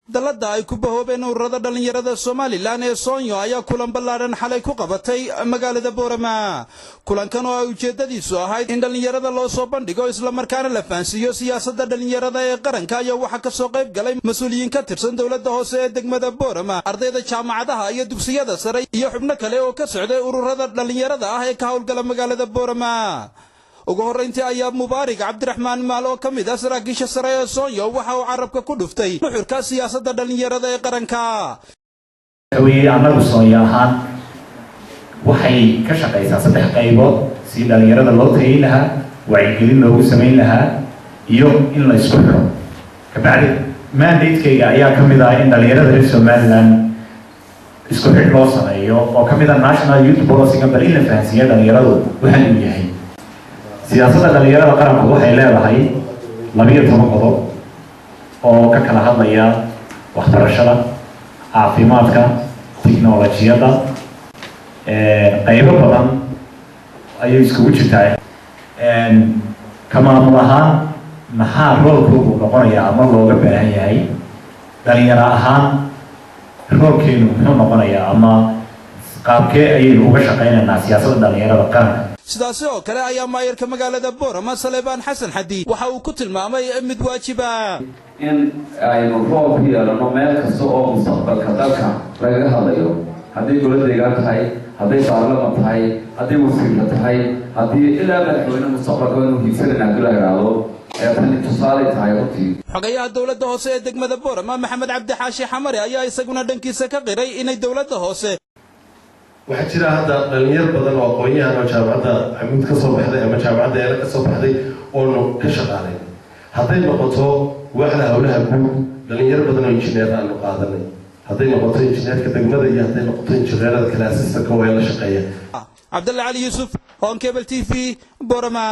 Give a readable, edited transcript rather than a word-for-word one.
dalada ay ku bahoobeen ururada dhalinyarada Soomaaliland ee Sonyo ayaa kulan balaadhan xalay ku qabatay magaalada Boorama. Kulankan oo ay ujeedadiisu ahayd in dhalinyarada loo soo bandhigo isla markaana la fahansiiyo siyaasadda dhalinyarada ee qaranka ayaa waxa ka soo qayb galay mas'uuliyiin ka tirsan dawladda hoose ee degmada Boorama, ardayda jaamacadaha iyo dugsiyada sare iyo xubno kale oo ka socday ururada dhalinyarada ah ee ka hawlgala magaalada Boorama. ugu horeyntii ayaa Mubaarak Cabdiraxmaan Maal oo kamid ah saraakiisha sare ee Sonyo waxa uu carabka ku dhuftay nuxurka siyaasadda dhalinyarada ee qaranka. anagu Sonyo ahaan waxay ka shaqeysaa saddex qaybood si dhalinyarada loo tayin lahaa, wacyigelin loogu sameyn lahaa iyo in la isku xiro. kabacdi mandate-kayga ayaa kamid ah in dhalinyarada reer Somaliland isku xir loo sameeyo oo kamid ah National Youth Policy bal in la fahansiiyo dhalinyaradu waxa uu yahay. siyaasadda dhalinyarada qaranku waxay leedahay 12 qodob oo ka kala hadlaya waxbarashada, caafimaadka, tiknoolajiyada, qaybo badan ayay iskugu jirtaa. kamaamul ahaan maxaa roolkoodu noqonayaa ama looga baahan yahay dhalinyaro ahaan roolkeenu muxuu noqonayaa ama qaabkee ayaynu uga shaqaynaynaa siyaasadda dhalinyarada qaranka. sidaas oo kale ayaa maayarka magaalada Boorama Salebaan Xasan Xadi waxa uu ku tilmaamay mid waajiba in aynu roob yeelano meel kasta oo mustaqbalka dalka laga hadlayo, haddii dowladda tahay, haddii baarlamaanka tahay, haddii wasiirka tahay, haddii ilaa madaxweyne mustaqbalka inuu hiigsanaa kula yiraahdo ee tan tusaale tahay runtii. xogayaha dawladda hoose ee degmada Boorama Maxamed Cabdi Xaashi Xamare ayaa isaguna dhankiisa ka qiray inay dawladda hoose waxaa jira hadda dhalinyar badan oo aqoon-yahan oo jaamacadda xamuud ka soo baxday ama jaamacadda eela ka soo baxday oonu ka shaqaalay. hadday noqoto waaxda howlaha guud dhalinyar badan oo injineer aanu qaadanay, hadday noqoto injineerka degmada iyo hadday noqoto injineerada kale asista ka waa la shaqeeya. Cabdulla Ali Yusuf, Home Cable TV, Boorama.